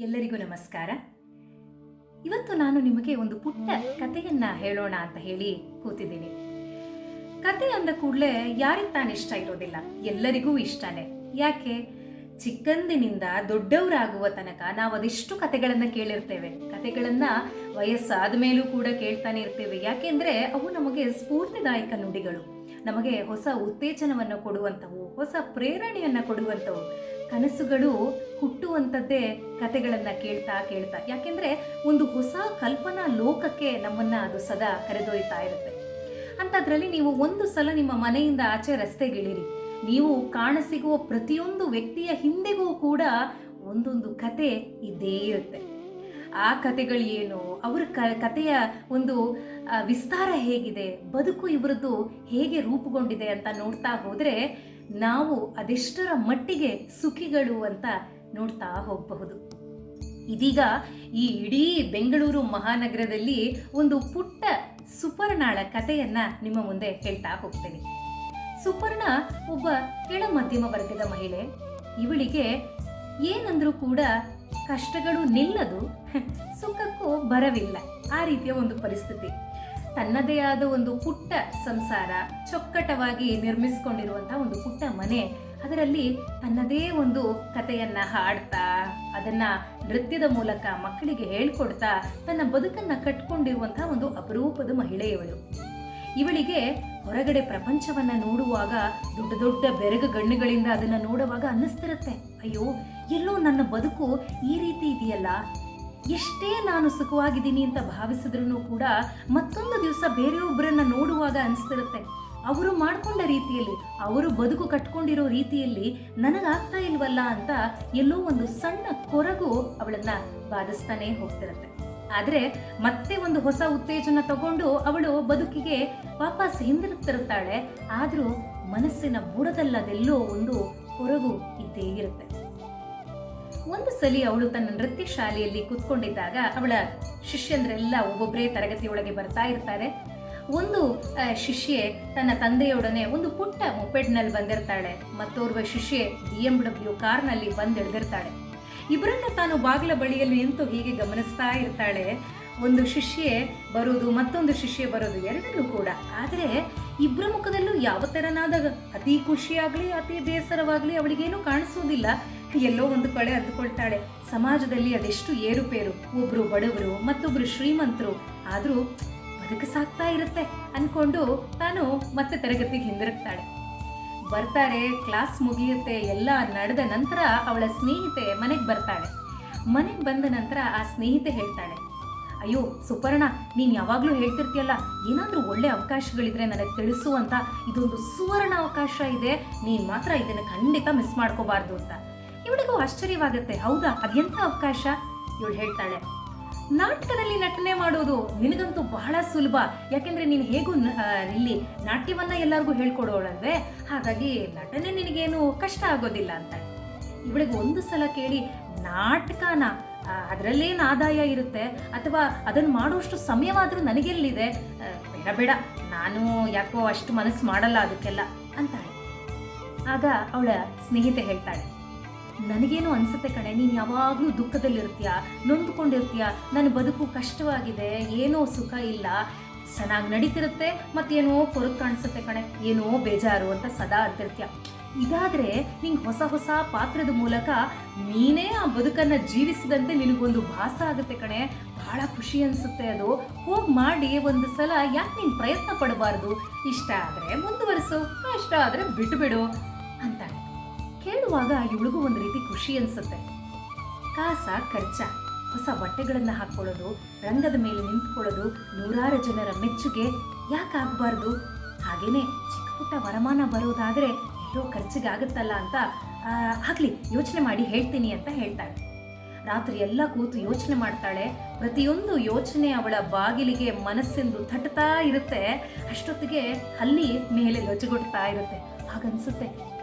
ಎಲ್ಲರಿಗೂ ನಮಸ್ಕಾರ. ಇವತ್ತು ನಾನು ನಿಮಗೆ ಒಂದು ಪುಟ್ಟ ಕಥೆಯನ್ನ ಹೇಳೋಣ ಅಂತ ಹೇಳಿ ಕೂತಿದ್ದೀನಿ. ಕತೆ ಅಂದ ಕೂಡಲೇ ಯಾರಿಗೆ ತಾನು ಇಷ್ಟ ಇರೋದಿಲ್ಲ, ಎಲ್ಲರಿಗೂ ಇಷ್ಟನೇ. ಯಾಕೆ, ಚಿಕ್ಕಂದಿನಿಂದ ದೊಡ್ಡವರಾಗುವ ತನಕ ನಾವು ಅದೆಷ್ಟು ಕತೆಗಳನ್ನು ಕೇಳಿರ್ತೇವೆ. ಕತೆಗಳನ್ನು ವಯಸ್ಸಾದ ಮೇಲೂ ಕೂಡ ಕೇಳ್ತಾನೆ ಇರ್ತೇವೆ. ಯಾಕೆಂದರೆ ಅವು ನಮಗೆ ಸ್ಫೂರ್ತಿದಾಯಕ ನುಡಿಗಳು, ನಮಗೆ ಹೊಸ ಉತ್ತೇಜನವನ್ನು ಕೊಡುವಂಥವು, ಹೊಸ ಪ್ರೇರಣೆಯನ್ನು ಕೊಡುವಂಥವು. ಕನಸುಗಳು ಹುಟ್ಟುವಂಥದ್ದೇ ಕತೆಗಳನ್ನು ಕೇಳ್ತಾ ಕೇಳ್ತಾ. ಯಾಕೆಂದರೆ ಒಂದು ಹೊಸ ಕಲ್ಪನಾ ಲೋಕಕ್ಕೆ ನಮ್ಮನ್ನು ಅದು ಸದಾ ಕರೆದೊಯ್ತಾ ಇರುತ್ತೆ. ಅಂಥದ್ರಲ್ಲಿ ನೀವು ಒಂದು ಸಲ ನಿಮ್ಮ ಮನೆಯಿಂದ ಆಚೆ ರಸ್ತೆಗಿಳಿರಿ, ನೀವು ಕಾಣಸಿಗುವ ಪ್ರತಿಯೊಂದು ವ್ಯಕ್ತಿಯ ಹಿಂದೆಗೂ ಕೂಡ ಒಂದೊಂದು ಕತೆ ಇದ್ದೇ ಇರುತ್ತೆ. ಆ ಕತೆಗಳು ಏನು, ಅವರ ಕತೆಯ ಒಂದು ವಿಸ್ತಾರ ಹೇಗಿದೆ, ಬದುಕು ಇವರದ್ದು ಹೇಗೆ ರೂಪುಗೊಂಡಿದೆ ಅಂತ ನೋಡ್ತಾ ಹೋದರೆ ನಾವು ಅದೆಷ್ಟರ ಮಟ್ಟಿಗೆ ಸುಖಿಗಳು ಅಂತ ನೋಡ್ತಾ ಹೋಗಬಹುದು. ಇದೀಗ ಈ ಇಡೀ ಬೆಂಗಳೂರು ಮಹಾನಗರದಲ್ಲಿ ಒಂದು ಪುಟ್ಟ ಸುಪರ್ಣಾಳ ಕಥೆಯನ್ನ ನಿಮ್ಮ ಮುಂದೆ ಹೇಳ್ತಾ ಹೋಗ್ತೇನೆ. ಸುಪರ್ಣ ಒಬ್ಬ ಕೆಳ ಮಧ್ಯಮ ವರ್ಗದ ಮಹಿಳೆ. ಇವಳಿಗೆ ಏನಂದ್ರೂ ಕೂಡ ಕಷ್ಟಗಳು ನಿಲ್ಲದು, ಸುಖಕ್ಕೂ ಬರವಿಲ್ಲ, ಆ ರೀತಿಯ ಒಂದು ಪರಿಸ್ಥಿತಿ. ತನ್ನದೇ ಆದ ಒಂದು ಪುಟ್ಟ ಸಂಸಾರ, ಚೊಕ್ಕಟವಾಗಿ ನಿರ್ಮಿಸಿಕೊಂಡಿರುವಂತಹ ಒಂದು ಪುಟ್ಟ ಮನೆ, ಅದರಲ್ಲಿ ತನ್ನದೇ ಒಂದು ಕಥೆಯನ್ನ ಹಾಡ್ತಾ, ಅದನ್ನ ನೃತ್ಯದ ಮೂಲಕ ಮಕ್ಕಳಿಗೆ ಹೇಳ್ಕೊಡ್ತಾ ತನ್ನ ಬದುಕನ್ನ ಕಟ್ಕೊಂಡಿರುವಂತಹ ಒಂದು ಅಪರೂಪದ ಮಹಿಳೆ ಇವಳು. ಇವಳಿಗೆ ಹೊರಗಡೆ ಪ್ರಪಂಚವನ್ನ ನೋಡುವಾಗ ದೊಡ್ಡ ದೊಡ್ಡ ಬೆರಗು ಗಣ್ಣುಗಳಿಂದ ಅದನ್ನ ನೋಡುವಾಗ ಅನ್ನಿಸ್ತಿರುತ್ತೆ, ಅಯ್ಯೋ ಎಲ್ಲೋ ನನ್ನ ಬದುಕು ಈ ರೀತಿ ಇದೆಯಲ್ಲ, ಎಷ್ಟೇ ನಾನು ಸುಖವಾಗಿದ್ದೀನಿ ಅಂತ ಭಾವಿಸಿದ್ರೂ ಕೂಡ ಮತ್ತೊಂದು ದಿವಸ ಬೇರೆಯೊಬ್ಬರನ್ನ ನೋಡುವಾಗ ಅನಿಸ್ತಿರುತ್ತೆ, ಅವರು ಮಾಡ್ಕೊಂಡ ರೀತಿಯಲ್ಲಿ, ಅವರು ಬದುಕು ಕಟ್ಕೊಂಡಿರೋ ರೀತಿಯಲ್ಲಿ ನನಗಾಗ್ತಾ ಇಲ್ವಲ್ಲ ಅಂತ ಎಲ್ಲೋ ಒಂದು ಸಣ್ಣ ಕೊರಗು ಅವಳನ್ನ ಬಾಧಿಸ್ತಾನೆ ಹೋಗ್ತಿರುತ್ತೆ. ಆದರೆ ಮತ್ತೆ ಒಂದು ಹೊಸ ಉತ್ತೇಜನ ತಗೊಂಡು ಅವಳು ಬದುಕಿಗೆ ವಾಪಸ್ ಹಿಂದಿರುತ್ತಿರುತ್ತಾಳೆ. ಆದರೂ ಮನಸ್ಸಿನ ಬುಡದಲ್ಲದೆಲ್ಲೋ ಒಂದು ಕೊರಗು ಇದ್ದೇ ಇರುತ್ತೆ. ಒಂದು ಸಲ ಅವಳು ತನ್ನ ನೃತ್ಯ ಶಾಲೆಯಲ್ಲಿ ಕೂತ್ಕೊಂಡಿದ್ದಾಗ ಅವಳ ಶಿಷ್ಯಂದ್ರೆಲ್ಲ ಒಬ್ಬೊಬ್ಬರೇ ತರಗತಿಯೊಳಗೆ ಬರ್ತಾ ಇರ್ತಾರೆ. ಒಂದು ಶಿಷ್ಯೆ ತನ್ನ ತಂದೆಯೊಡನೆ ಒಂದು ಪುಟ್ಟ ಮೊಪೆಡ್ನಲ್ಲಿ ಬಂದಿರ್ತಾಳೆ, ಮತ್ತೋರ್ವ ಶಿಷ್ಯೆ BMW ಕಾರ್ನಲ್ಲಿ ಬಂದಿಳಿದಿರ್ತಾಳೆ. ಇಬ್ಬರನ್ನ ತಾನು ಬಾಗಿಲ ಬಳಿಯಲ್ಲಿ ನಿಂತು ಹೀಗೆ ಗಮನಿಸ್ತಾ ಇರ್ತಾಳೆ. ಒಂದು ಶಿಷ್ಯೆ ಬರೋದು, ಮತ್ತೊಂದು ಶಿಷ್ಯೆ ಬರೋದು, ಎರಡನ್ನೂ ಕೂಡ. ಆದರೆ ಇಬ್ಬರ ಮುಖದಲ್ಲೂ ಯಾವ ತೆರನಾದ ಅತಿ ಖುಷಿಯಾಗ್ಲಿ ಅತಿ ಬೇಸರವಾಗ್ಲಿ ಅವಳಿಗೇನು ಕಾಣಿಸೋದಿಲ್ಲ. ಎಲ್ಲೋ ಒಂದು ಕಡೆ ಅಂದುಕೊಳ್ತಾಳೆ, ಸಮಾಜದಲ್ಲಿ ಅದೆಷ್ಟು ಏರುಪೇರು, ಒಬ್ರು ಬಡವರು ಮತ್ತೊಬ್ರು ಶ್ರೀಮಂತರು, ಆದ್ರೂ ಬದುಕು ಸಾಕ್ತಾ ಇರುತ್ತೆ ಅನ್ಕೊಂಡು ತಾನು ಮತ್ತೆ ತರಗತಿಗೆ ಹಿಂದಿರುಗ್ತಾಳೆ. ಬರ್ತಾರೆ, ಕ್ಲಾಸ್ ಮುಗಿಯುತ್ತೆ, ಎಲ್ಲ ನಡೆದ ನಂತರ ಅವಳ ಸ್ನೇಹಿತೆ ಮನೆಗೆ ಬರ್ತಾಳೆ. ಮನೆಗೆ ಬಂದ ನಂತರ ಆ ಸ್ನೇಹಿತೆ ಹೇಳ್ತಾಳೆ, ಅಯ್ಯೋ ಸುಪರ್ಣ, ನೀನು ಯಾವಾಗಲೂ ಹೇಳ್ತಿರ್ತೀಯಲ್ಲ, ಏನಾದರೂ ಒಳ್ಳೆ ಅವಕಾಶಗಳಿದ್ರೆ ನನಗೆ ತಿಳಿಸು ಅಂತ, ಇದೊಂದು ಸುವರ್ಣ ಅವಕಾಶ ಇದೆ, ನೀನು ಮಾತ್ರ ಇದನ್ನು ಖಂಡಿತ ಮಿಸ್ ಮಾಡ್ಕೋಬಾರ್ದು ಅಂತ. ಇವಳಿಗೂ ಆಶ್ಚರ್ಯವಾಗುತ್ತೆ, ಹೌದಾ ಅದೆಂಥ ಅವಕಾಶ? ಇವಳು ಹೇಳ್ತಾಳೆ, ನಾಟಕದಲ್ಲಿ ನಟನೆ ಮಾಡೋದು ನಿನಗಂತೂ ಬಹಳ ಸುಲಭ, ಯಾಕೆಂದ್ರೆ ನೀನು ಹೇಗೂ ಇಲ್ಲಿ ನಾಟ್ಯವನ್ನ ಎಲ್ಲರಿಗೂ ಹೇಳ್ಕೊಡೋಳಲ್ವೇ, ಹಾಗಾಗಿ ನಟನೆ ನಿನಗೇನು ಕಷ್ಟ ಆಗೋದಿಲ್ಲ ಅಂತ. ಇವಳಿಗೆ ಒಂದು ಸಲ ಕೇಳಿ, ನಾಟಕನ ಅದರಲ್ಲೇನು ಆದಾಯ ಇರುತ್ತೆ, ಅಥವಾ ಅದನ್ನು ಮಾಡುವಷ್ಟು ಸಮಯವಾದರೂ ನನಗೆಲ್ಲಿದೆ, ಬೇಡ ಬೇಡ, ನಾನು ಯಾಕೋ ಅಷ್ಟು ಮನಸ್ಸು ಮಾಡಲ್ಲ ಅದಕ್ಕೆಲ್ಲ ಅಂತಾಳೆ. ಆಗ ಅವಳ ಸ್ನೇಹಿತೆ ಹೇಳ್ತಾಳೆ, ನನಗೇನು ಅನಿಸುತ್ತೆ ಕಣೆ, ನೀನು ಯಾವಾಗಲೂ ದುಃಖದಲ್ಲಿರ್ತೀಯ, ನೊಂದುಕೊಂಡಿರ್ತೀಯ, ನನ್ನ ಬದುಕು ಕಷ್ಟವಾಗಿದೆ, ಏನೋ ಸುಖ ಇಲ್ಲ, ಚೆನ್ನಾಗಿ ನಡೀತಿರುತ್ತೆ, ಮತ್ತೇನೋ ಕೊರಗು ಕಾಣಿಸುತ್ತೆ ಕಣೆ, ಏನೋ ಬೇಜಾರು ಅಂತ ಸದಾ ಅಂತಿರ್ತೀಯ. ಇದಾದರೆ ನಿಂಗೆ ಹೊಸ ಹೊಸ ಪಾತ್ರದ ಮೂಲಕ ನೀನೇ ಆ ಬದುಕನ್ನು ಜೀವಿಸಿದಂತೆ ನಿನಗೊಂದು ಭಾಸ ಆಗುತ್ತೆ ಕಣೆ, ಬಹಳ ಖುಷಿ ಅನಿಸುತ್ತೆ, ಅದು ಹೋಗಿ ಮಾಡಿ ಒಂದು ಸಲ ಯಾಕೆ ನೀನು ಪ್ರಯತ್ನ ಪಡಬಾರ್ದು, ಇಷ್ಟ ಆದರೆ ಮುಂದುವರಿಸು, ಕಷ್ಟ ಆದರೆ ಬಿಟ್ಟುಬಿಡು ಅಂತಾಳೆ. ಕೇಳುವಾಗ ಇವಳಿಗೂ ಒಂದು ರೀತಿ ಖುಷಿ ಅನಿಸುತ್ತೆ. ಕಾಸ ಖರ್ಚ, ಹೊಸ ಬಟ್ಟೆಗಳನ್ನು ಹಾಕ್ಕೊಳ್ಳೋದು, ರಂಗದ ಮೇಲೆ ನಿಂತ್ಕೊಳ್ಳೋದು, ನೂರಾರು ಜನರ ಮೆಚ್ಚುಗೆ ಯಾಕಾಗಬಾರ್ದು, ಹಾಗೇನೆ ಚಿಕ್ಕ ಪುಟ್ಟ ವರಮಾನ ಬರೋದಾದರೆ ಎಲ್ಲೋ ಖರ್ಚಿಗಾಗುತ್ತಲ್ಲ ಅಂತ ಆಗಲಿ ಯೋಚನೆ ಮಾಡಿ ಹೇಳ್ತೀನಿ ಅಂತ ಹೇಳ್ತಾಳೆ. ರಾತ್ರಿ ಎಲ್ಲ ಕೂತು ಯೋಚನೆ ಮಾಡ್ತಾಳೆ. ಪ್ರತಿಯೊಂದು ಯೋಚನೆ ಅವಳ ಬಾಗಿಲಿಗೆ ಮನಸ್ಸೆಂದು ತಟ್ಟುತ್ತಾ ಇರುತ್ತೆ. ಅಷ್ಟೊತ್ತಿಗೆ ಹಲ್ಲಿ ಮೇಲೆ ಲೊಚಗೊಡ್ತಾ ಇರುತ್ತೆ. ಹಾಗನ್ಸುತ್ತೆ,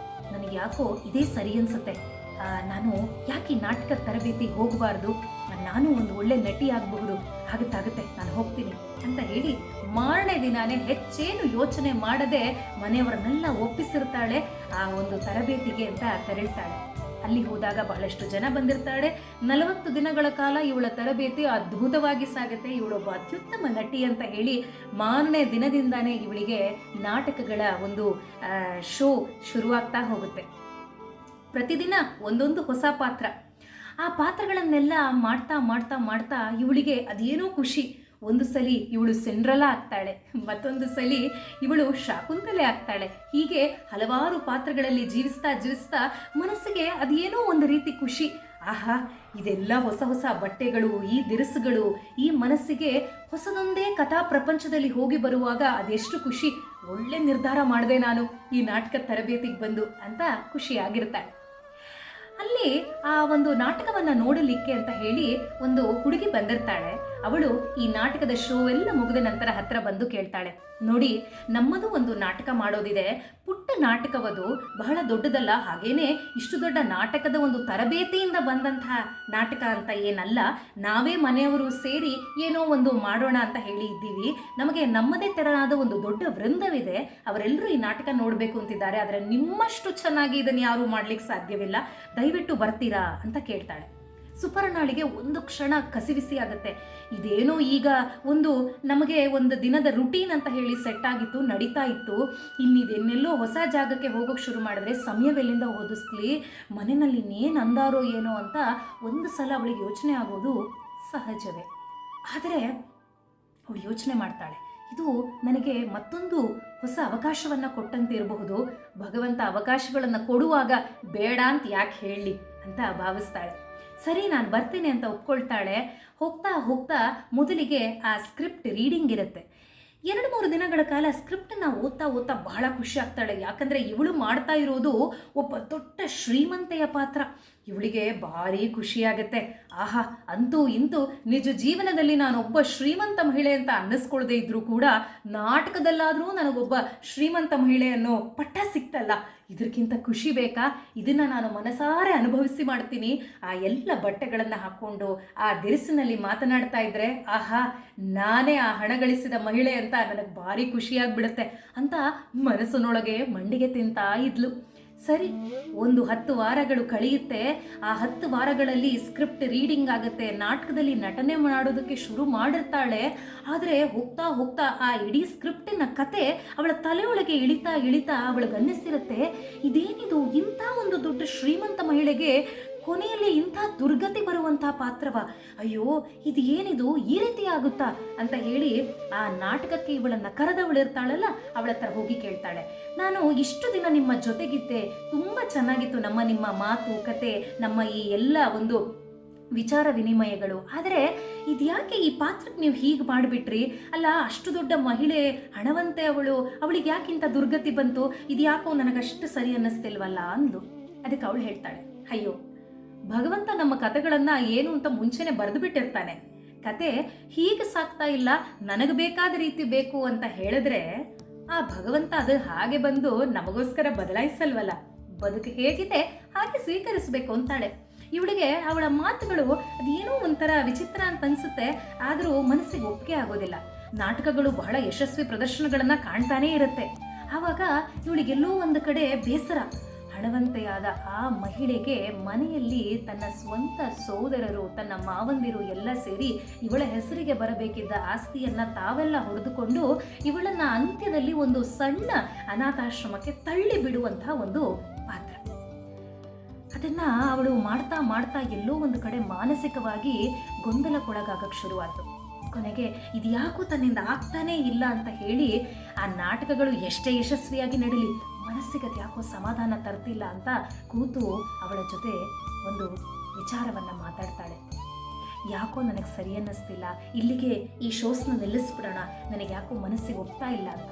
ನನಗೆ ಯಾಕೋ ಇದೇ ಸರಿ ಅನ್ಸುತ್ತೆ, ನಾನು ಯಾಕೆ ಈ ನಾಟಕದ ತರಬೇತಿಗೆ ಹೋಗಬಾರ್ದು, ನಾನು ಒಂದು ಒಳ್ಳೆ ನಟಿ ಆಗಬಹುದು, ಆಗುತ್ತೆ ನಾನು ಹೋಗ್ತೀನಿ ಅಂತ ಹೇಳಿ ಮಾರನೇ ದಿನಾನೇ ಹೆಚ್ಚೇನು ಯೋಚನೆ ಮಾಡದೆ ಮನೆಯವರನ್ನೆಲ್ಲ ಒಪ್ಪಿಸಿರ್ತಾಳೆ. ಆ ಒಂದು ತರಬೇತಿಗೆ ಅಂತ ತೆರಳ್ತಾಳೆ. ಅಲ್ಲಿ ಹೋದಾಗ ಬಹಳಷ್ಟು ಜನ ಬಂದಿರ್ತಾಳೆ. 40 ದಿನಗಳ ಕಾಲ ಇವಳ ತರಬೇತಿ ಅದ್ಭುತವಾಗಿ ಸಾಗುತ್ತೆ. ಇವಳೊಬ್ಬ ಅತ್ಯುತ್ತಮ ನಟಿ ಅಂತ ಹೇಳಿ ಮಾರನೇ ದಿನದಿಂದಾನೇ ಇವಳಿಗೆ ನಾಟಕಗಳ ಒಂದು ಶೋ ಶುರುವಾಗ್ತಾ ಹೋಗುತ್ತೆ. ಪ್ರತಿದಿನ ಒಂದೊಂದು ಹೊಸ ಪಾತ್ರ. ಆ ಪಾತ್ರಗಳನ್ನೆಲ್ಲ ಮಾಡ್ತಾ ಮಾಡ್ತಾ ಮಾಡ್ತಾ ಇವಳಿಗೆ ಅದೇನೋ ಖುಷಿ. ಒಂದು ಸಲ ಇವಳು ಸಿಂಡ್ರಲಾ ಆಗ್ತಾಳೆ, ಮತ್ತೊಂದು ಸಲ ಇವಳು ಶಾಕುಂತಲೆ ಆಗ್ತಾಳೆ. ಹೀಗೆ ಹಲವಾರು ಪಾತ್ರಗಳಲ್ಲಿ ಜೀವಿಸ್ತಾ ಜೀವಿಸ್ತಾ ಮನಸ್ಸಿಗೆ ಅದೇನೋ ಒಂದು ರೀತಿ ಖುಷಿ. ಆಹಾ, ಇದೆಲ್ಲ ಹೊಸ ಹೊಸ ಬಟ್ಟೆಗಳು, ಈ ದಿರಿಸುಗಳು, ಈ ಮನಸ್ಸಿಗೆ ಹೊಸದೊಂದೇ ಕಥಾ ಪ್ರಪಂಚದಲ್ಲಿ ಹೋಗಿ ಬರುವಾಗ ಅದೆಷ್ಟು ಖುಷಿ. ಒಳ್ಳೆ ನಿರ್ಧಾರ ಮಾಡಿದೆ ನಾನು ಈ ನಾಟಕ ತರಬೇತಿಗೆ ಬಂದು ಅಂತ ಖುಷಿಯಾಗಿರ್ತಾಳೆ. ಅಲ್ಲಿ ಆ ಒಂದು ನಾಟಕವನ್ನು ನೋಡಲಿಕ್ಕೆ ಅಂತ ಹೇಳಿ ಒಂದು ಹುಡುಗಿ ಬಂದಿರ್ತಾಳೆ. ಅವಳು ಈ ನಾಟಕದ ಶೋ ಎಲ್ಲ ಮುಗಿದ ನಂತರ ಹತ್ರ ಬಂದು ಕೇಳ್ತಾಳೆ, ನೋಡಿ ನಮ್ಮದು ಒಂದು ನಾಟಕ ಮಾಡೋದಿದೆ, ಪುಟ್ಟ ನಾಟಕವದು, ಬಹಳ ದೊಡ್ಡದಲ್ಲ, ಹಾಗೇನೆ ಇಷ್ಟು ದೊಡ್ಡ ನಾಟಕದ ಒಂದು ತರಬೇತಿಯಿಂದ ಬಂದಂತಹ ನಾಟಕ ಅಂತ ಏನಲ್ಲ, ನಾವೇ ಮನೆಯವರು ಸೇರಿ ಏನೋ ಒಂದು ಮಾಡೋಣ ಅಂತ ಹೇಳಿ ಇದ್ದೀವಿ. ನಮಗೆ ನಮ್ಮದೇ ತೆರನಾದ ಒಂದು ದೊಡ್ಡ ವೃಂದವಿದೆ, ಅವರೆಲ್ಲರೂ ಈ ನಾಟಕ ನೋಡಬೇಕು ಅಂತಿದ್ದಾರೆ, ಆದರೆ ನಿಮ್ಮಷ್ಟು ಚೆನ್ನಾಗಿ ಇದನ್ನು ಯಾರೂ ಮಾಡ್ಲಿಕ್ಕೆ ಸಾಧ್ಯವಿಲ್ಲ, ದಯವಿಟ್ಟು ಬರ್ತೀರಾ ಅಂತ ಕೇಳ್ತಾಳೆ. ಸುಪರ್ಣಾಳಿಗೆ ಒಂದು ಕ್ಷಣ ಕಸಿವಿಸಿ ಆಗುತ್ತೆ. ಇದೇನೋ ಈಗ ಒಂದು ನಮಗೆ ಒಂದು ದಿನದ ರುಟೀನ್ ಅಂತ ಹೇಳಿ ಸೆಟ್ ಆಗಿತ್ತು, ನಡೀತಾ ಇತ್ತು, ಇನ್ನಿದೆನ್ನೆಲ್ಲೋ ಹೊಸ ಜಾಗಕ್ಕೆ ಹೋಗೋಕೆ ಶುರು ಮಾಡಿದ್ರೆ ಸಮಯವೆಲ್ಲಿಂದ ಓದಿಸ್ಲಿ, ಮನೆಯಲ್ಲಿ ಇನ್ನೇನು ಅಂದಾರೋ ಏನೋ ಅಂತ ಒಂದು ಸಲ ಅವಳಿಗೆ ಯೋಚನೆ ಆಗೋದು ಸಹಜವೇ. ಆದರೆ ಅವಳು ಯೋಚನೆ ಮಾಡ್ತಾಳೆ, ಇದು ನನಗೆ ಮತ್ತೊಂದು ಹೊಸ ಅವಕಾಶವನ್ನು ಕೊಟ್ಟಂತೆ ಇರಬಹುದು, ಭಗವಂತ ಅವಕಾಶಗಳನ್ನು ಕೊಡುವಾಗ ಬೇಡ ಅಂತ ಯಾಕೆ ಹೇಳಲಿ ಅಂತ ಭಾವಿಸ್ತಾಳೆ. ಸರಿ, ನಾನು ಬರ್ತೀನಿ ಅಂತ ಒಪ್ಕೊಳ್ತಾಳೆ. ಹೋಗ್ತಾ ಹೋಗ್ತಾ ಮೊದಲಿಗೆ ಆ ಸ್ಕ್ರಿಪ್ಟ್ ರೀಡಿಂಗ್ ಇರುತ್ತೆ. 2-3 ದಿನಗಳ ಕಾಲ ಸ್ಕ್ರಿಪ್ಟನ್ನು ಓದ್ತಾ ಓದ್ತಾ ಬಹಳ ಖುಷಿ ಆಗ್ತಾಳೆ. ಯಾಕಂದರೆ ಇವಳು ಮಾಡ್ತಾ ಇರೋದು ಒಬ್ಬ ದೊಡ್ಡ ಶ್ರೀಮಂತೆಯ ಪಾತ್ರ. ಇವಳಿಗೆ ಭಾರಿ ಖುಷಿಯಾಗತ್ತೆ. ಆಹಾ, ಅಂತೂ ಇಂತೂ ನಿಜ ಜೀವನದಲ್ಲಿ ನಾನೊಬ್ಬ ಶ್ರೀಮಂತ ಮಹಿಳೆ ಅಂತ ಅನ್ನಿಸ್ಕೊಳ್ಳದೆ ಇದ್ರೂ ಕೂಡ ನಾಟಕದಲ್ಲಾದರೂ ನನಗೊಬ್ಬ ಶ್ರೀಮಂತ ಮಹಿಳೆ ಅನ್ನೋ ಪಟ್ಟ ಸಿಕ್ತಲ್ಲ, ಇದಕ್ಕಿಂತ ಖುಷಿ ಬೇಕಾ? ಇದನ್ನು ನಾನು ಮನಸಾರೆ ಅನುಭವಿಸಿ ಮಾಡ್ತೀನಿ. ಆ ಎಲ್ಲ ಬಟ್ಟೆಗಳನ್ನು ಹಾಕ್ಕೊಂಡು ಆ ದಿರಿಸಿನಲ್ಲಿ ಮಾತನಾಡ್ತಾ ಇದ್ದರೆ ಆಹಾ, ನಾನೇ ಆ ಹಣ ಗಳಿಸಿದ ಮಹಿಳೆ ಅಂತ ನನಗೆ ಭಾರಿ ಖುಷಿಯಾಗಿಬಿಡುತ್ತೆ ಅಂತ ಮನಸ್ಸಿನೊಳಗೆ ಮಂಡಿಗೆ ತಿಂತಾ ಇದ್ಲು. ಸರಿ, ಒಂದು 10 ವಾರಗಳು ಕಳೆಯುತ್ತೆ. ಆ 10 ವಾರಗಳಲ್ಲಿ ಸ್ಕ್ರಿಪ್ಟ್ ರೀಡಿಂಗ್ ಆಗುತ್ತೆ, ನಾಟಕದಲ್ಲಿ ನಟನೆ ಮಾಡೋದಕ್ಕೆ ಶುರು ಮಾಡಿರ್ತಾಳೆ. ಆದರೆ ಹೋಗ್ತಾ ಹೋಗ್ತಾ ಆ ಇಡೀ ಸ್ಕ್ರಿಪ್ಟಿನ ಕತೆ ಅವಳ ತಲೆಯೊಳಗೆ ಇಳಿತಾ ಇಳಿತಾ ಅವಳಿಗೆ ಅನ್ನಿಸ್ತಿರುತ್ತೆ, ಇದೇನಿದು ಇಂಥ ಒಂದು ದೊಡ್ಡ ಶ್ರೀಮಂತ ಮಹಿಳೆಗೆ ಕೊನೆಯಲ್ಲಿ ಇಂಥ ದುರ್ಗತಿ ಬರುವಂಥ ಪಾತ್ರವ, ಅಯ್ಯೋ ಇದು ಏನಿದು, ಈ ರೀತಿ ಆಗುತ್ತಾ ಅಂತ ಹೇಳಿ ಆ ನಾಟಕಕ್ಕೆ ಇವಳನ್ನು ಕರೆದವಳಿರ್ತಾಳಲ್ಲ ಅವಳ ಹತ್ರ ಹೋಗಿ ಕೇಳ್ತಾಳೆ, ನಾನು ಇಷ್ಟು ದಿನ ನಿಮ್ಮ ಜೊತೆಗಿದ್ದೆ, ತುಂಬ ಚೆನ್ನಾಗಿತ್ತು ನಿಮ್ಮ ಮಾತು ಕತೆ, ನಮ್ಮ ಈ ಎಲ್ಲ ಒಂದು ವಿಚಾರ ವಿನಿಮಯಗಳು, ಆದರೆ ಇದ್ಯಾಕೆ ಈ ಪಾತ್ರಕ್ಕೆ ನೀವು ಹೀಗೆ ಮಾಡಿಬಿಟ್ರಿ? ಅಲ್ಲ, ಅಷ್ಟು ದೊಡ್ಡ ಮಹಿಳೆ, ಹಣವಂತೆ ಅವಳಿಗೆ ಯಾಕಿಂತ ದುರ್ಗತಿ ಬಂತು? ಇದ್ಯಾಕೋ ನನಗಷ್ಟು ಸರಿ ಅನ್ನಿಸ್ತಿಲ್ವಲ್ಲ ಅಂದು. ಅದಕ್ಕೆ ಅವಳು ಹೇಳ್ತಾಳೆ, ಅಯ್ಯೋ ಭಗವಂತ ನಮ್ಮ ಕತೆಗಳನ್ನು ಏನು ಅಂತ ಮುಂಚೆನೆ ಬರೆದು ಬಿಟ್ಟಿರ್ತಾನೆ. ಕತೆ ಹೀಗೆ ಸಾಕ್ತಾ ಇಲ್ಲ, ನನಗೆ ಬೇಕಾದ ರೀತಿ ಬೇಕು ಅಂತ ಹೇಳಿದ್ರೆ ಆ ಭಗವಂತ ಅದು ಹಾಗೆ ಬಂದು ನಮಗೋಸ್ಕರ ಬದಲಾಯಿಸಲ್ವಲ್ಲ, ಬದುಕು ಹೇಗಿದೆ ಹಾಗೆ ಸ್ವೀಕರಿಸಬೇಕು ಅಂತಾಳೆ. ಇವಳಿಗೆ ಅವಳ ಮಾತುಗಳು ಅದೇನೋ ಒಂಥರ ವಿಚಿತ್ರ ಅಂತ ಅನ್ಸುತ್ತೆ, ಆದರೂ ಮನಸ್ಸಿಗೆ ಒಪ್ಪಿಗೆ ಆಗೋದಿಲ್ಲ. ನಾಟಕಗಳು ಬಹಳ ಯಶಸ್ವಿ ಪ್ರದರ್ಶನಗಳನ್ನು ಕಾಣ್ತಾನೇ ಇರುತ್ತೆ. ಆವಾಗ ಇವಳಿಗೆಲ್ಲೋ ಒಂದು ಕಡೆ ಬೇಸರ. ಹಣವಂತೆಯಾದ ಆ ಮಹಿಳೆಗೆ ಮನೆಯಲ್ಲಿ ತನ್ನ ಸ್ವಂತ ಸೋದರರು, ತನ್ನ ಮಾವಂದಿರು ಎಲ್ಲ ಸೇರಿ ಇವಳ ಹೆಸರಿಗೆ ಬರಬೇಕಿದ್ದ ಆಸ್ತಿಯನ್ನು ತಾವೆಲ್ಲ ಹೊಡೆದುಕೊಂಡು ಇವಳನ್ನು ಅಂತ್ಯದಲ್ಲಿ ಒಂದು ಸಣ್ಣ ಅನಾಥಾಶ್ರಮಕ್ಕೆ ತಳ್ಳಿ ಬಿಡುವಂತಹ ಒಂದು ಪಾತ್ರ. ಅದನ್ನು ಅವಳು ಮಾಡ್ತಾ ಮಾಡ್ತಾ ಎಲ್ಲೋ ಒಂದು ಕಡೆ ಮಾನಸಿಕವಾಗಿ ಗೊಂದಲಕ್ಕೊಳಗಾಗಕ್ಕೆ ಶುರುವಾಯಿತು. ಕೊನೆಗೆ ಇದು ಯಾಕೋ ತನ್ನಿಂದ ಆಗ್ತಾನೇ ಇಲ್ಲ ಅಂತ ಹೇಳಿ ಆ ನಾಟಕಗಳು ಎಷ್ಟೇ ಯಶಸ್ವಿಯಾಗಿ ನಡೀಲಿ ಮನಸ್ಸಿಗೆ ಅದು ಯಾಕೋ ಸಮಾಧಾನ ತರ್ತಿಲ್ಲ ಅಂತ ಕೂತು ಅವಳ ಜೊತೆ ಒಂದು ವಿಚಾರವನ್ನು ಮಾತಾಡ್ತಾಳೆ. ಯಾಕೋ ನನಗೆ ಸರಿ ಅನ್ನಿಸ್ತಿಲ್ಲ, ಇಲ್ಲಿಗೆ ಈ ಶೋಸ್ನ ನಿಲ್ಲಿಸ್ಬಿಡೋಣ, ನನಗೆ ಯಾಕೋ ಮನಸ್ಸಿಗೆ ಒಪ್ತಾ ಇಲ್ಲ ಅಂತ.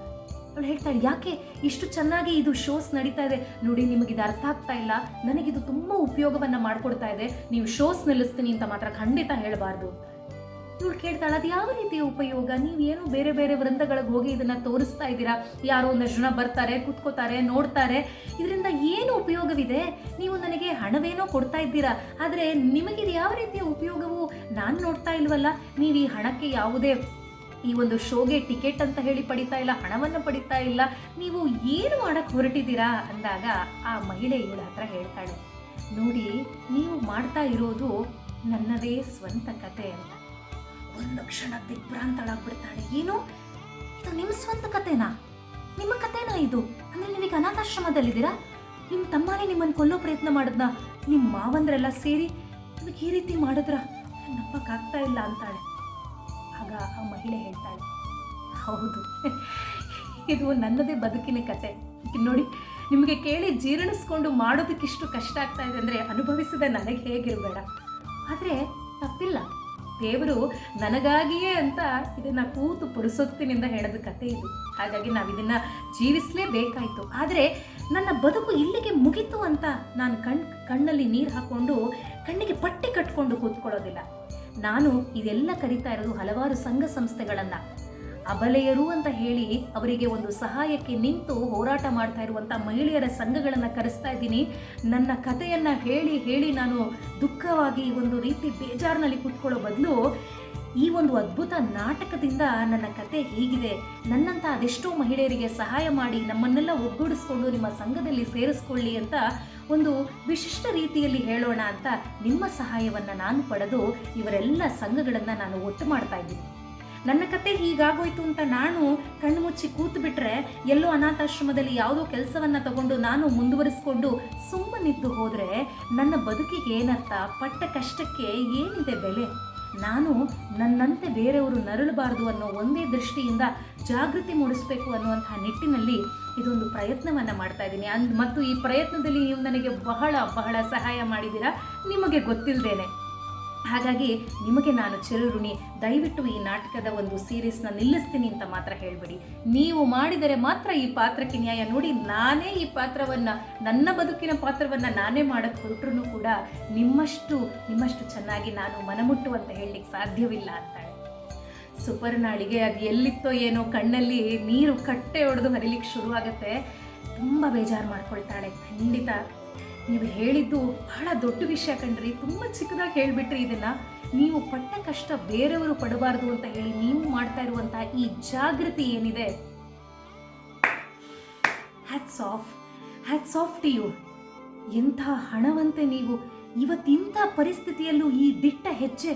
ಅವಳು ಹೇಳ್ತಾಳೆ, ಯಾಕೆ ಇಷ್ಟು ಚೆನ್ನಾಗಿ ಇದು ಶೋಸ್ ನಡೀತಾ ಇದೆ ನೋಡಿ, ನಿಮಗಿದು ಅರ್ಥ ಆಗ್ತಾ ಇಲ್ಲ, ನನಗಿದು ತುಂಬ ಉಪಯೋಗವನ್ನು ಮಾಡಿಕೊಡ್ತಾ ಇದೆ, ನೀವು ಶೋಸ್ ನಿಲ್ಲಿಸ್ತೀನಿ ಅಂತ ಮಾತ್ರ ಖಂಡಿತ ಹೇಳಬಾರ್ದು. ಇವಳು ಕೇಳ್ತಾಳೆ, ಅದು ಯಾವ ರೀತಿಯ ಉಪಯೋಗ? ನೀವೇನು ಬೇರೆ ಬೇರೆ ವೃಂದಗಳಿಗೆ ಹೋಗಿ ಇದನ್ನು ತೋರಿಸ್ತಾ ಇದ್ದೀರಾ, ಯಾರೋ ಒಂದಷ್ಟು ಜನ ಬರ್ತಾರೆ, ಕೂತ್ಕೋತಾರೆ, ನೋಡ್ತಾರೆ, ಇದರಿಂದ ಏನು ಉಪಯೋಗವಿದೆ? ನೀವು ನನಗೆ ಹಣವೇನೋ ಕೊಡ್ತಾ ಇದ್ದೀರಾ, ಆದರೆ ನಿಮಗಿದು ಯಾವ ರೀತಿಯ ಉಪಯೋಗವೂ ನಾನು ನೋಡ್ತಾ ಇಲ್ವಲ್ಲ. ನೀವು ಈ ಹಣಕ್ಕೆ ಯಾವುದೇ ಈ ಒಂದು ಶೋಗೆ ಟಿಕೆಟ್ ಅಂತ ಹೇಳಿ ಪಡಿತಾ ಇಲ್ಲ, ಹಣವನ್ನು ಪಡಿತಾ ಇಲ್ಲ, ನೀವು ಏನು ಮಾಡಕ್ಕೆ ಹೊರಟಿದ್ದೀರಾ ಅಂದಾಗ ಆ ಮಹಿಳೆ ಇವಳ ಹತ್ರ ಹೇಳ್ತಾಳೆ, ನೋಡಿ, ನೀವು ಮಾಡ್ತಾ ಇರೋದು ನನ್ನದೇ ಸ್ವಂತ ಕತೆ ಅಂತ. ಒಂದು ಕ್ಷಣ ದಿಗ್ಭ್ರಾಂತಳಾಗ್ಬಿಡ್ತಾಳೆ. ಏನು, ಇದು ನಿಮ್ಮ ಸ್ವಂತ ಕತೆನಾ? ನಿಮ್ಮ ಕತೆನಾ ಇದು? ಅಂದ್ರೆ ನೀವೀಗ ಅನಾಥಾಶ್ರಮದಲ್ಲಿದ್ದೀರಾ? ನಿಮ್ಮ ತಮ್ಮನೇ ನಿಮ್ಮನ್ನು ಕೊಲ್ಲೋ ಪ್ರಯತ್ನ ಮಾಡಿದ್ನ? ನಿಮ್ಮ ಮಾವಂದ್ರೆಲ್ಲ ಸೇರಿ ನಿಮಗೆ ಈ ರೀತಿ ಮಾಡಿದ್ರ? ನಂಬಕ್ಕಾಗ್ತಾ ಇಲ್ಲ ಅಂತಾಳೆ. ಆಗ ಆ ಮಹಿಳೆ ಹೇಳ್ತಾಳೆ, ಹೌದು, ಇದು ನನ್ನದೇ ಬದುಕಿನ ಕತೆ. ನೋಡಿ, ನಿಮಗೆ ಕೇಳಿ ಜೀರ್ಣಿಸ್ಕೊಂಡು ಮಾಡೋದಕ್ಕಿಷ್ಟು ಕಷ್ಟ ಆಗ್ತಾ ಇದೆ ಅಂದರೆ ಅನುಭವಿಸಿದ ನನಗೆ ಹೇಗಿರಬೇಡ. ಆದರೆ ತಪ್ಪಿಲ್ಲ, ದೇವರು ನನಗಾಗಿಯೇ ಅಂತ ಇದನ್ನು ಕೂತು ಪುರುಸೊತ್ತಿನಿಂದ ಹೇಳೋದು ಕತೆ ಇದು. ಹಾಗಾಗಿ ನಾವು ಇದನ್ನು ಜೀವಿಸಲೇಬೇಕಾಯಿತು. ಆದರೆ ನನ್ನ ಬದುಕು ಇಲ್ಲಿಗೆ ಮುಗೀತು ಅಂತ ನಾನು ಕಣ್ಣಲ್ಲಿ ನೀರು ಹಾಕ್ಕೊಂಡು ಕಣ್ಣಿಗೆ ಪಟ್ಟಿ ಕಟ್ಕೊಂಡು ಕೂತ್ಕೊಳ್ಳೋದಿಲ್ಲ. ನಾನು ಇದೆಲ್ಲ ಕರಿತಾ ಇರೋದು ಹಲವಾರು ಸಂಘ ಸಂಸ್ಥೆಗಳನ್ನು, ಅಬಲೆಯರು ಅಂತ ಹೇಳಿ ಅವರಿಗೆ ಒಂದು ಸಹಾಯಕ್ಕೆ ನಿಂತು ಹೋರಾಟ ಮಾಡ್ತಾ ಇರುವಂಥ ಮಹಿಳೆಯರ ಸಂಘಗಳನ್ನು ಕರೆಸ್ತಾ ಇದ್ದೀನಿ. ನನ್ನ ಕಥೆಯನ್ನು ಹೇಳಿ ಹೇಳಿ ನಾನು ದುಃಖವಾಗಿ ಒಂದು ರೀತಿ ಬೇಜಾರಿನಲ್ಲಿ ಕೂತ್ಕೊಳ್ಳೋ ಬದಲು ಈ ಒಂದು ಅದ್ಭುತ ನಾಟಕದಿಂದ ನನ್ನ ಕತೆ ಹೀಗಿದೆ, ನನ್ನಂಥ ಅದೆಷ್ಟೋ ಮಹಿಳೆಯರಿಗೆ ಸಹಾಯ ಮಾಡಿ ನಮ್ಮನ್ನೆಲ್ಲ ಒಗ್ಗೂಡಿಸ್ಕೊಂಡು ನಿಮ್ಮ ಸಂಘದಲ್ಲಿ ಸೇರಿಸ್ಕೊಳ್ಳಿ ಅಂತ ಒಂದು ವಿಶಿಷ್ಟ ರೀತಿಯಲ್ಲಿ ಹೇಳೋಣ ಅಂತ ನಿಮ್ಮ ಸಹಾಯವನ್ನು ನಾನು ಪಡೆದು ಇವರೆಲ್ಲ ಸಂಘಗಳನ್ನು ನಾನು ಒಟ್ಟು ಮಾಡ್ತಾ ಇದ್ದೀನಿ. ನನ್ನ ಕತೆ ಹೀಗಾಗೋಯ್ತು ಅಂತ ನಾನು ಕಣ್ಣು ಮುಚ್ಚಿ ಕೂತು ಬಿಟ್ರೆ, ಎಲ್ಲೋ ಅನಾಥಾಶ್ರಮದಲ್ಲಿ ಯಾವುದೋ ಕೆಲಸವನ್ನು ತಗೊಂಡು ನಾನು ಮುಂದುವರಿಸ್ಕೊಂಡು ಸುಮ್ಮನಿದ್ದು ಹೋದರೆ ನನ್ನ ಬದುಕಿಗೆ ಏನರ್ಥ? ಪಟ್ಟ ಕಷ್ಟಕ್ಕೆ ಏನಿದೆ ಬೆಲೆ? ನಾನು ನನ್ನಂತೆ ಬೇರೆಯವರು ನರಳಬಾರ್ದು ಅನ್ನೋ ಒಂದೇ ದೃಷ್ಟಿಯಿಂದ ಜಾಗೃತಿ ಮೂಡಿಸಬೇಕು ಅನ್ನುವಂತಹ ನಿಟ್ಟಿನಲ್ಲಿ ಇದೊಂದು ಪ್ರಯತ್ನವನ್ನು ಮಾಡ್ತಾ ಇದ್ದೀನಿ. ಮತ್ತು ಈ ಪ್ರಯತ್ನದಲ್ಲಿ ನೀವು ನನಗೆ ಬಹಳ ಬಹಳ ಸಹಾಯ ಮಾಡಿದ್ದೀರಾ, ನಿಮಗೆ ಗೊತ್ತಿಲ್ಲದೇನೆ. ಹಾಗಾಗಿ ನಿಮಗೆ ನಾನು ಚಿರಋಣಿ. ದಯವಿಟ್ಟು ಈ ನಾಟಕದ ಒಂದು ಸೀರೀಸ್ನ ನಿಲ್ಲಿಸ್ತೀನಿ ಅಂತ ಮಾತ್ರ ಹೇಳಬೇಡಿ. ನೀವು ಮಾಡಿದರೆ ಮಾತ್ರ ಈ ಪಾತ್ರಕ್ಕೆ ನ್ಯಾಯ. ನೋಡಿ, ನಾನೇ ಈ ಪಾತ್ರವನ್ನು, ನನ್ನ ಬದುಕಿನ ಪಾತ್ರವನ್ನು ನಾನೇ ಮಾಡೋಕ್ಕೆ ಹೊರಟ್ರೂ ಕೂಡ ನಿಮ್ಮಷ್ಟು ಚೆನ್ನಾಗಿ ನಾನು ಮನಮುಟ್ಟುವಂತ ಹೇಳಲಿಕ್ಕೆ ಸಾಧ್ಯವಿಲ್ಲ ಅಂತಾಳೆ. ಸುಪರ್ಣಾಳಿಗೆ ಅದು ಎಲ್ಲಿತ್ತೋ ಏನೋ ಕಣ್ಣಲ್ಲಿ ನೀರು ಕಟ್ಟೆ ಹೊಡೆದು ಹರಿಲಿಕ್ಕೆ ಶುರುವಾಗುತ್ತೆ. ತುಂಬ ಬೇಜಾರು ಮಾಡ್ಕೊಳ್ತಾಳೆ. ಖಂಡಿತ ನೀವು ಹೇಳಿದ್ದು ಬಹಳ ದೊಡ್ಡ ವಿಷಯ ಕಣ್ರಿ, ತುಂಬ ಚಿಕ್ಕದಾಗಿ ಹೇಳಿಬಿಟ್ರಿ. ಇದನ್ನು ನೀವು ಪಟ್ಟ ಕಷ್ಟ ಬೇರೆಯವರು ಪಡಬಾರ್ದು ಅಂತ ಹೇಳಿ ನೀವು ಮಾಡ್ತಾ ಇರುವಂತಹ ಈ ಜಾಗೃತಿ ಏನಿದೆ, ಹ್ಯಾಟ್ಸ್ ಆಫ್ ಟು ಯು. ಎಂಥ ಹಣವಂತೆ ನೀವು. ಇವತ್ತಿಂಥ ಪರಿಸ್ಥಿತಿಯಲ್ಲೂ ಈ ದಿಟ್ಟ ಹೆಜ್ಜೆ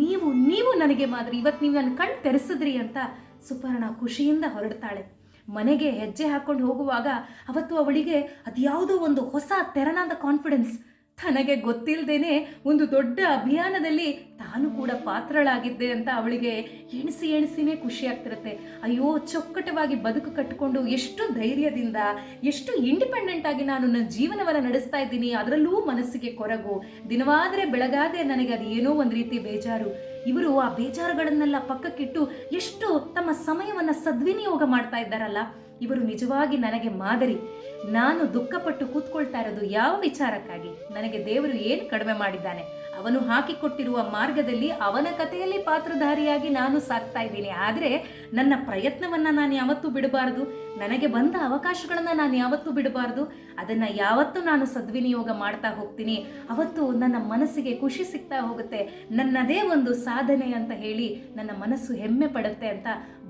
ನೀವು ನನಗೆ ಮಾದರಿ. ಇವತ್ತು ನೀವು ನನ್ನ ಕಣ್ಣು ತೆರೆಸಿದ್ರಿ ಅಂತ ಸುಪರ್ಣ ಖುಷಿಯಿಂದ ಹೊರಡ್ತಾಳೆ. ಮನೆಗೆ ಹೆಜ್ಜೆ ಹಾಕ್ಕೊಂಡು ಹೋಗುವಾಗ ಅವತ್ತು ಅವಳಿಗೆ ಅದ್ಯಾವುದೋ ಒಂದು ಹೊಸ ತೆರನಾದ ಕಾನ್ಫಿಡೆನ್ಸ್. ತನಗೆ ಗೊತ್ತಿಲ್ಲದೇನೆ ಒಂದು ದೊಡ್ಡ ಅಭಿಯಾನದಲ್ಲಿ ತಾನು ಕೂಡ ಪಾತ್ರಳಾಗಿದ್ದೆ ಅಂತ ಅವಳಿಗೆ ಎಣಿಸಿನೇ ಖುಷಿ ಆಗ್ತಿರುತ್ತೆ. ಅಯ್ಯೋ, ಚೊಕ್ಕಟವಾಗಿ ಬದುಕು ಕಟ್ಟಿಕೊಂಡು ಎಷ್ಟು ಧೈರ್ಯದಿಂದ, ಎಷ್ಟು ಇಂಡಿಪೆಂಡೆಂಟ್ ಆಗಿ ನಾನು ನನ್ನ ಜೀವನವನ್ನು ನಡೆಸ್ತಾ ಇದ್ದೀನಿ. ಅದರಲ್ಲೂ ಮನಸ್ಸಿಗೆ ಕೊರಗು, ದಿನವಾದರೆ ಬೆಳಗಾದೆ ನನಗೆ ಅದು ಏನೋ ಒಂದು ರೀತಿ ಬೇಜಾರು. ಇವರು ಆ ಬೇಜಾರುಗಳನ್ನೆಲ್ಲ ಪಕ್ಕಕ್ಕಿಟ್ಟು ಎಷ್ಟು ತಮ್ಮ ಸಮಯವನ್ನು ಸದ್ವಿನಿಯೋಗ ಮಾಡ್ತಾ ಇದ್ದಾರಲ್ಲ, ಇವರು ನಿಜವಾಗಿ ನನಗೆ ಮಾದರಿ. ನಾನು ದುಃಖಪಟ್ಟು ಕೂತ್ಕೊಳ್ತಾ ಇರೋದು ಯಾವ ವಿಚಾರಕ್ಕಾಗಿ? ನನಗೆ ದೇವರು ಏನು ಕಡಿಮೆ ಮಾಡಿದ್ದಾನೆ? ಅವನು ಹಾಕಿಕೊಟ್ಟಿರುವ ಮಾರ್ಗದಲ್ಲಿ ಅವನ ಕಥೆಯಲ್ಲಿ ಪಾತ್ರಧಾರಿಯಾಗಿ ನಾನು ಸಾಕ್ತಾ ಇದ್ದೀನಿ. ಆದರೆ ನನ್ನ ಪ್ರಯತ್ನವನ್ನು ನಾನು ಯಾವತ್ತೂ ಬಿಡಬಾರ್ದು, ನನಗೆ ಬಂದ ಅವಕಾಶಗಳನ್ನು ನಾನು ಯಾವತ್ತೂ ಬಿಡಬಾರ್ದು. ಅದನ್ನು ಯಾವತ್ತೂ ನಾನು ಸದ್ವಿನಿಯೋಗ ಮಾಡ್ತಾ ಹೋಗ್ತೀನಿ. ಅವತ್ತು ನನ್ನ ಮನಸ್ಸಿಗೆ ಖುಷಿ ಸಿಗ್ತಾ ಹೋಗುತ್ತೆ. ನನ್ನದೇ ಒಂದು ಸಾಧನೆ ಅಂತ ಹೇಳಿ ನನ್ನ ಮನಸ್ಸು ಹೆಮ್ಮೆ ಪಡುತ್ತೆ ಅಂತ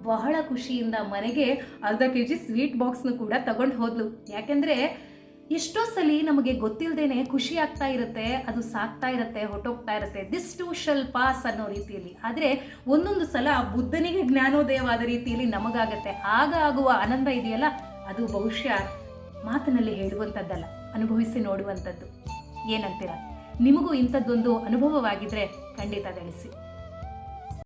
ಬಹಳ ಖುಷಿಯಿಂದ ಮನೆಗೆ ಅರ್ಧ kg ಸ್ವೀಟ್ ಬಾಕ್ಸ್ನು ಕೂಡ ತಗೊಂಡು ಹೋದ್ಲು. ಯಾಕೆಂದರೆ ಎಷ್ಟೋ ಸಲ ನಮಗೆ ಗೊತ್ತಿಲ್ಲದೇನೆ ಖುಷಿ ಆಗ್ತಾ ಇರುತ್ತೆ, ಅದು ಸಾಕ್ತಾ ಇರುತ್ತೆ, ಹೊಟ್ಟೋಗ್ತಾ ಇರುತ್ತೆ, ದಿಸ್ ಟು ಶಲ್ ಪಾಸ್ ಅನ್ನೋ ರೀತಿಯಲ್ಲಿ. ಆದರೆ ಒಂದೊಂದು ಸಲ ಬುದ್ಧನಿಗೆ ಜ್ಞಾನೋದಯವಾದ ರೀತಿಯಲ್ಲಿ ನಮಗಾಗತ್ತೆ. ಆಗ ಆಗುವ ಆನಂದ ಇದೆಯಲ್ಲ, ಅದು ಬಹುಶಃ ಮಾತಿನಲ್ಲಿ ಹೇಳುವಂಥದ್ದಲ್ಲ, ಅನುಭವಿಸಿ ನೋಡುವಂಥದ್ದು. ಏನಂತೀರ? ನಿಮಗೂ ಇಂಥದ್ದೊಂದು ಅನುಭವವಾಗಿದ್ದರೆ ಖಂಡಿತ ತಿಳಿಸಿ.